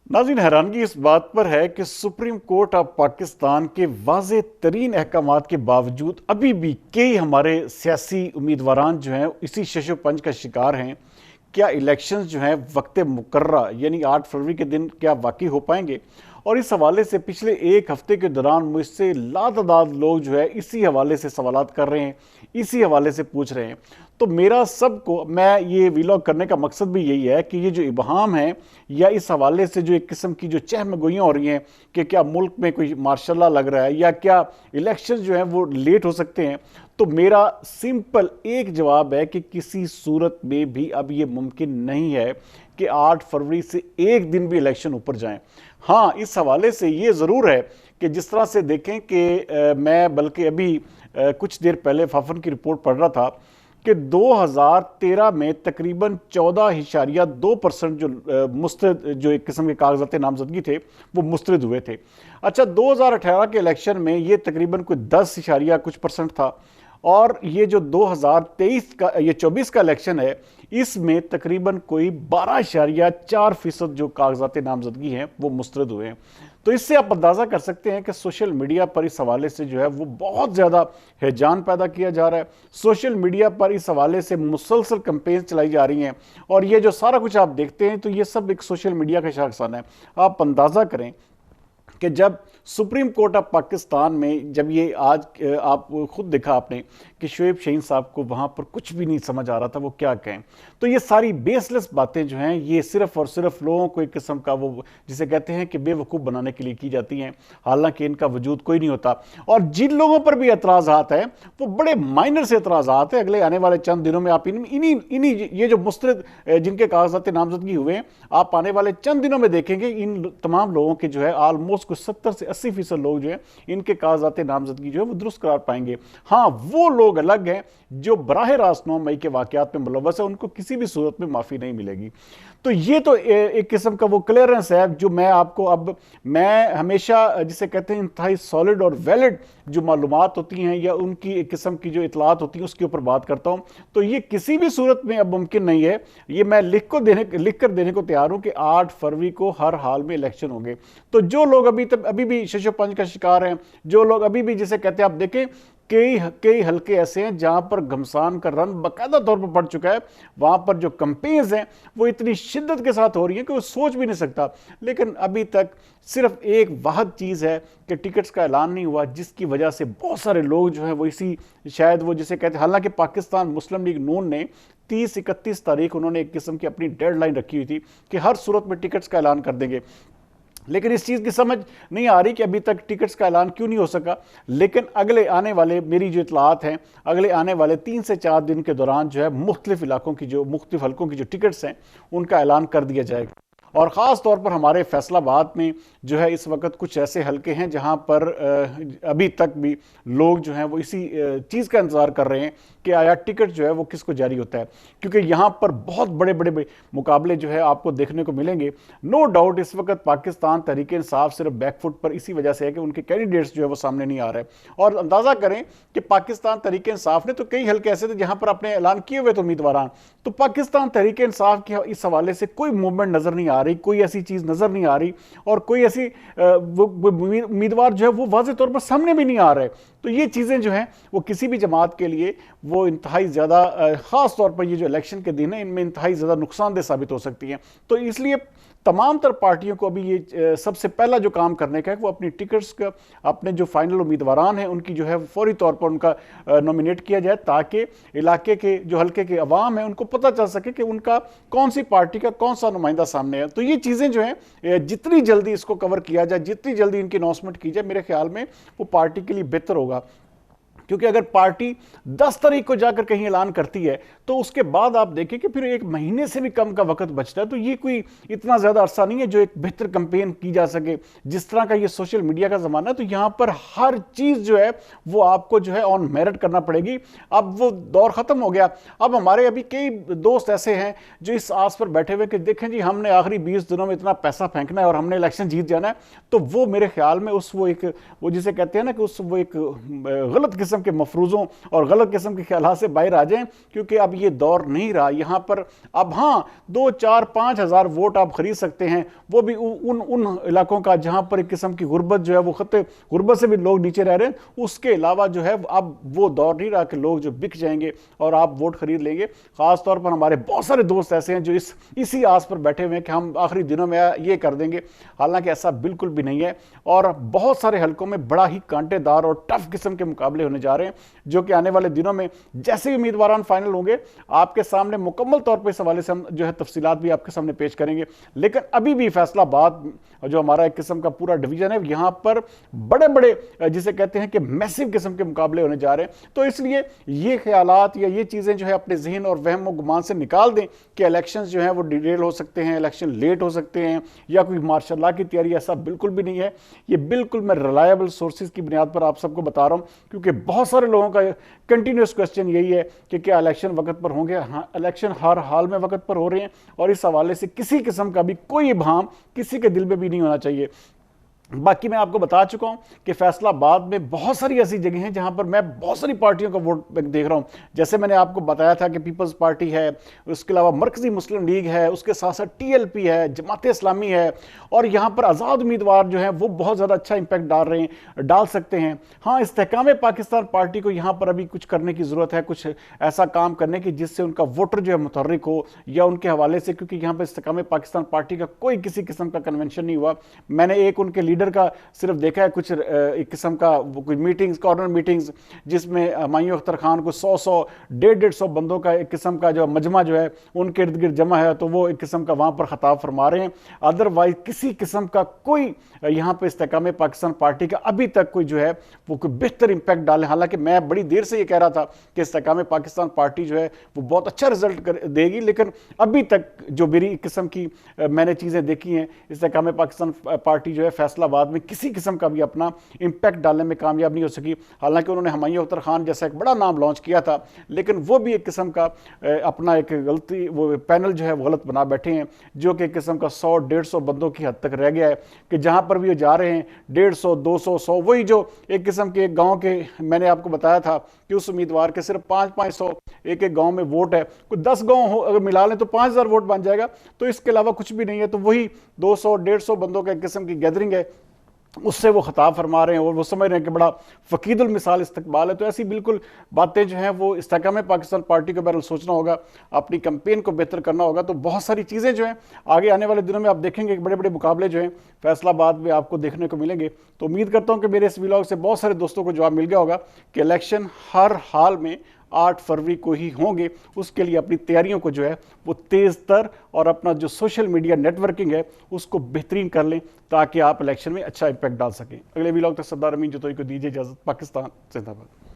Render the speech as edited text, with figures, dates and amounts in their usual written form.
नाज़रीन, हैरानगी इस बात पर है कि सुप्रीम कोर्ट ऑफ पाकिस्तान के वाज़ेह तरीन अहकामात के बावजूद अभी भी कई हमारे सियासी उम्मीदवारान जो हैं इसी शशो पंच का शिकार हैं। क्या इलेक्शंस जो हैं वक्त मुकर्रा यानी 8 फरवरी के दिन क्या वाकई हो पाएंगे? और इस हवाले से पिछले एक हफ्ते के दौरान मुझसे लातादाद लोग जो है इसी हवाले से सवालात कर रहे हैं, इसी हवाले से पूछ रहे हैं। तो मेरा सबको, मैं ये वीलॉग करने का मकसद भी यही है कि ये जो इबहम है या इस हवाले से जो एक किस्म की जो चहमगोइयाँ हो रही हैं कि क्या मुल्क में कोई मार्शल लॉ लग रहा है या क्या इलेक्शन जो है वो लेट हो सकते हैं, तो मेरा सिंपल एक जवाब है कि किसी सूरत में भी अब ये मुमकिन नहीं है कि 8 फरवरी से एक दिन भी इलेक्शन ऊपर जाएं। हाँ, इस हवाले से ये ज़रूर है कि जिस तरह से देखें कि मैं बल्कि अभी कुछ देर पहले फाफन की रिपोर्ट पढ़ रहा था कि 2013 में तकरीबन 14.2% जो मुस्तरद जो एक किस्म के कागजात नामजदगी थे वो मुस्तरद हुए थे। अच्छा, 2018 के इलेक्शन में ये तकरीबन कोई 10% था, और ये जो 2023 का ये 24 का इलेक्शन है इसमें तकरीबन कोई 12.4% जो कागजात नामजदगी हैं वो मुस्तरद हुए हैं। तो इससे आप अंदाज़ा कर सकते हैं कि सोशल मीडिया पर इस हवाले से जो है वो बहुत ज़्यादा हैजान पैदा किया जा रहा है। सोशल मीडिया पर इस हवाले से मुसलसल कैंपेन चलाई जा रही हैं, और ये जो सारा कुछ आप देखते हैं तो ये सब एक सोशल मीडिया का शाखसान है। आप अंदाज़ा करें कि जब सुप्रीम कोर्ट ऑफ पाकिस्तान में जब ये आज आप खुद देखा आपने कि शोएब शहीन साहब को वहाँ पर कुछ भी नहीं समझ आ रहा था वो क्या कहें, तो ये सारी बेसलेस बातें जो हैं ये सिर्फ और सिर्फ लोगों को एक किस्म का वो जिसे कहते हैं कि बेवकूफ़ बनाने के लिए की जाती हैं, हालांकि इनका वजूद कोई नहीं होता। और जिन लोगों पर भी एतराज़ात हैं वो बड़े माइनर से एतराज़ात हैं। अगले आने वाले चंद दिनों में आप इन्हीं ये जो मुस्तरद जिनके कागजात नामजदगी हुए हैं, आप आने वाले चंद दिनों में देखेंगे इन तमाम लोगों के जो है आलमोस्ट कुछ 70 से 80% लोग जो है इनके कागजात नामजदगी जो है वो दुरुस्त करार पाएंगे। हाँ, वो लोग अलग हैं जो बराह रास्त 9 मई के वाकयात में मुलव्वस है, उनको किसी भी सूरत में माफ़ी नहीं मिलेगी। तो ये तो एक किस्म का वो क्लियरेंस है जो मैं आपको, अब मैं हमेशा जिसे कहते हैं इंतहाई सॉलिड और वैलिड जो मालूमात होती हैं या उनकी एक किस्म की जो इतलात होती हैं उसके ऊपर बात करता हूँ। तो ये किसी भी सूरत में अब मुमकिन नहीं है। ये मैं लिख कर देने को तैयार हूँ कि 8 फरवरी को हर हाल में इलेक्शन होंगे। तो जो लोग अभी भी शशो पंच का शिकार हैं, जो लोग अभी भी जिसे कहते हैं, आप देखें कई हल्के ऐसे हैं जहां पर घमसान का रन बाकायदा तौर पर पड़ चुका है। वहां पर जो कंपेन्स हैं वो इतनी शिद्दत के साथ हो रही हैं कि वो सोच भी नहीं सकता। लेकिन अभी तक सिर्फ एक वाहद चीज़ है कि टिकट्स का ऐलान नहीं हुआ, जिसकी वजह से बहुत सारे लोग जो हैं वो इसी शायद वो जिसे कहते हैं, हालांकि पाकिस्तान मुस्लिम लीग नून ने 30-31 तारीख उन्होंने एक किस्म की अपनी डेडलाइन रखी हुई थी कि हर सूरत में टिकट्स का ऐलान कर देंगे। लेकिन इस चीज़ की समझ नहीं आ रही कि अभी तक टिकट्स का ऐलान क्यों नहीं हो सका। लेकिन अगले आने वाले, मेरी जो इतलात हैं, अगले आने वाले 3 से 4 दिन के दौरान जो है मुख्तलिफ इलाकों की जो मुख्तलिफ हल्कों की जो टिकट्स हैं उनका ऐलान कर दिया जाएगा। और ख़ास तौर पर हमारे फैसलाबाद में जो है इस वक्त कुछ ऐसे हलके हैं जहां पर अभी तक भी लोग जो हैं वो इसी चीज़ का इंतज़ार कर रहे हैं कि आया टिकट जो है वो किसको जारी होता है, क्योंकि यहाँ पर बहुत बड़े बड़े मुकाबले जो है आपको देखने को मिलेंगे। नो डाउट इस वक्त पाकिस्तान तहरीक इंसाफ सिर्फ बैकफुट पर इसी वजह से है कि उनके कैंडिडेट्स जो है वो सामने नहीं आ रहे। और अंदाज़ा करें कि पाकिस्तान तहरीक इंसाफ ने तो कई हल्के ऐसे थे जहाँ पर अपने ऐलान किए हुए थे उम्मीदवार, तो पाकिस्तान तहरीक इंसाफ के इस हवाले से कोई मूवमेंट नज़र नहीं आ रही, कोई ऐसी चीज़ नज़र नहीं आ रही, और कोई ऐसी उम्मीदवार जो है वो वाज़ेह तौर पर सामने भी नहीं आ रहे। तो ये चीज़ें जो हैं वो किसी भी जमात के लिए वो इंतहाई ज़्यादा, ख़ास तौर पर ये जो इलेक्शन के दिन है इनमें इंतहाई ज़्यादा नुकसानदेह साबित हो सकती हैं। तो इसलिए तमाम तर पार्टियों को अभी ये सबसे पहला जो काम करने का है वो अपनी टिकट्स का, अपने जो फाइनल उम्मीदवारान हैं उनकी जो है फौरी तौर पर उनका नॉमिनेट किया जाए, ताकि इलाके के जो हल्के के अवाम हैं उनको पता चल सके कि उनका कौन सी पार्टी का कौन सा नुमाइंदा सामने है। तो ये चीज़ें जो हैं जितनी जल्दी इसको कवर किया जाए, जितनी जल्दी इनकी अनाउंसमेंट की जाए, मेरे ख्याल में वो पार्टी के लिए बेहतर होगा। क्योंकि अगर पार्टी 10 तारीख को जाकर कहीं ऐलान करती है तो उसके बाद आप देखें कि फिर 1 महीने से भी कम का वक्त बचता है। तो ये कोई इतना ज़्यादा अरसा नहीं है जो एक बेहतर कैंपेन की जा सके। जिस तरह का ये सोशल मीडिया का ज़माना है तो यहाँ पर हर चीज़ जो है वो आपको जो है ऑन मेरिट करना पड़ेगी। अब वो दौर ख़त्म हो गया। अब हमारे अभी कई दोस्त ऐसे हैं जो इस आस पर बैठे हुए कि देखें जी हमने आखिरी 20 दिनों में इतना पैसा फेंकना है और हमने इलेक्शन जीत जाना है। तो वो मेरे ख्याल में वो जिसे कहते हैं ना कि वो एक गलत किस्म किस्म के मफरूज़ों और गलत किस्म के ख्यालात से बाहर आ जाएं, क्योंकि अब ये दौर नहीं रहा यहाँ पर। अब हाँ, 2-4-5 हज़ार वोट आप खरीद सकते हैं, वो भी उन इलाकों का जहाँ पर एक किस्म की गुर्बत जो है वो खत्ते गुर्बत से भी लोग नीचे रह रहे हैं। उसके अलावा जो है अब वो दौर नहीं रहा कि लोग जो बिक जाएंगे और आप वोट खरीद लेंगे। ख़ास तौर पर हमारे बहुत सारे दोस्त ऐसे हैं जो इसी आस पर बैठे हुए हैं कि हम आखिरी दिनों में ये कर देंगे, हालांकि ऐसा बिल्कुल भी नहीं है। और बहुत सारे हलकों में बड़ा ही कांटेदार और टफ किस्म के मुकाबले होने जा रहे हैं, जो कि आने वाले दिनों में जैसे ही उम्मीदवार फाइनल होंगे आपके सामने मुकम्मल तौर पर इस हवाले से हम जो है तफसीलात भी आपके सामने पेश करेंगे। लेकिन अभी भी फैसलाबाद जो हमारा एक किस्म का पूरा डिवीजन है, यहाँ पर बड़े बड़े जिसे कहते हैं कि मैसिव किस्म के मुकाबले होने जा रहे हैं। तो इसलिए ये ख्यालात या ये चीज़ें जो है अपने जहन और वहम और गुमान से निकाल दें कि इलेक्शंस जो हैं वो डिटेल हो सकते हैं, इलेक्शन लेट हो सकते हैं या कोई मार्शल की तैयारी, ऐसा बिल्कुल भी नहीं है। ये बिल्कुल मैं रिलायबल सोर्सेज की बुनियाद पर आप सबको बता रहा हूँ, क्योंकि बहुत सारे लोगों का कंटिन्यूस क्वेश्चन यही है कि क्या इलेक्शन वक्त पर होंगे। हाँ, इलेक्शन हर हाल में वक्त पर हो रहे हैं और इस हवाले से किसी किस्म का भी कोई इब्हाम किसी के दिल में भी नहीं होना चाहिए। बाकी मैं आपको बता चुका हूं कि फैसलाबाद में बहुत सारी ऐसी जगह हैं जहां पर मैं बहुत सारी पार्टियों का वोट देख रहा हूं। जैसे मैंने आपको बताया था कि पीपल्स पार्टी है, उसके अलावा मरकजी मुस्लिम लीग है, उसके साथ साथ TLP है, जमात इस्लामी है, और यहां पर आज़ाद उम्मीदवार जो हैं वो बहुत ज़्यादा अच्छा इंपैक्ट डाल सकते हैं। हाँ, इस्तेहकाम पाकिस्तान पार्टी को यहाँ पर अभी कुछ करने की ज़रूरत है, कुछ ऐसा काम करने की जिससे उनका वोटर जो है मुतहर्रिक हो या उनके हवाले से, क्योंकि यहाँ पर इस्तेहकाम पाकिस्तान पार्टी का कोई किसी किस्म का कन्वेंशन नहीं हुआ। मैंने एक उनके लीडर का सिर्फ देखा है कुछ एक किस्म का कुछ मीटिंग्स, कॉर्नर मीटिंग्स, जिसमें हुमायूं अख्तर खान को 100 150 बंदों का एक किस्म का जो मजमा जो है उनके इर्द गिर्द जमा है, तो वो एक किस्म का वहाँ पर खिताब फरमा रहे हैं। अदरवाइज किसी किस्म का कोई यहाँ पर इस्तेहकाम पाकिस्तान पार्टी का अभी तक कोई जो है वो कोई बेहतर इंपैक्ट डाले। हालांकि मैं बड़ी देर से ये कह रहा था कि इस्तेहकाम पाकिस्तान पार्टी जो है वो बहुत अच्छा रिजल्ट देगी, लेकिन अभी तक जो मेरी किस्म की मैंने चीज़ें देखी हैं, इस्तेहकाम पाकिस्तान पार्टी जो है फैसलाबाद में किसी किस्म का भी अपना इंपैक्ट डालने में कामयाब नहीं हो सकी। हालांकि उन्होंने हुमायूं अख्तर खान जैसा एक बड़ा नाम लॉन्च किया था, लेकिन वो भी एक किस्म का अपना एक गलती, वो पैनल जो है वो गलत बना बैठे हैं, जो कि एक किस्म का 100-150 बंदों की हद तक रह गया है कि जहां पर भी वो जा रहे हैं 150, 200, 100, वही जो एक किस्म के गाँव के मैंने आपको बताया था कि उस उम्मीदवार के सिर्फ 500-500 एक गाँव में वोट है। कोई 10 गाँव अगर मिला लें तो 5000 वोट बन जाएगा। तो इसके अलावा कुछ भी नहीं है। तो वही 200-150 बंदों का एक किस्म की गैदरिंग है, उससे वो खिताब फरमा रहे हैं और वो समझ रहे हैं कि बड़ा फ़कीदुल मिसाल इस्तकबाल है। तो ऐसी बिल्कुल बातें जो हैं वो इस्तेहकाम पाकिस्तान पार्टी के बारे में सोचना होगा, अपनी कैंपेन को बेहतर करना होगा। तो बहुत सारी चीज़ें जो हैं आगे आने वाले दिनों में आप देखेंगे कि बड़े बड़े मुकाबले जो हैं फैसलाबाद में आपको देखने को मिलेंगे। तो उम्मीद करता हूँ कि मेरे इस व्लॉग से बहुत सारे दोस्तों को जवाब मिल गया होगा कि इलेक्शन हर हाल में 8 फरवरी को ही होंगे। उसके लिए अपनी तैयारियों को जो है वो तेज़ तर और अपना जो सोशल मीडिया नेटवर्किंग है उसको बेहतरीन कर लें, ताकि आप इलेक्शन में अच्छा इंपैक्ट डाल सकें। अगले व्लॉग तक सरदार अमीन जतोई को दीजिए इजाज़त। पाकिस्तान जिंदाबाद।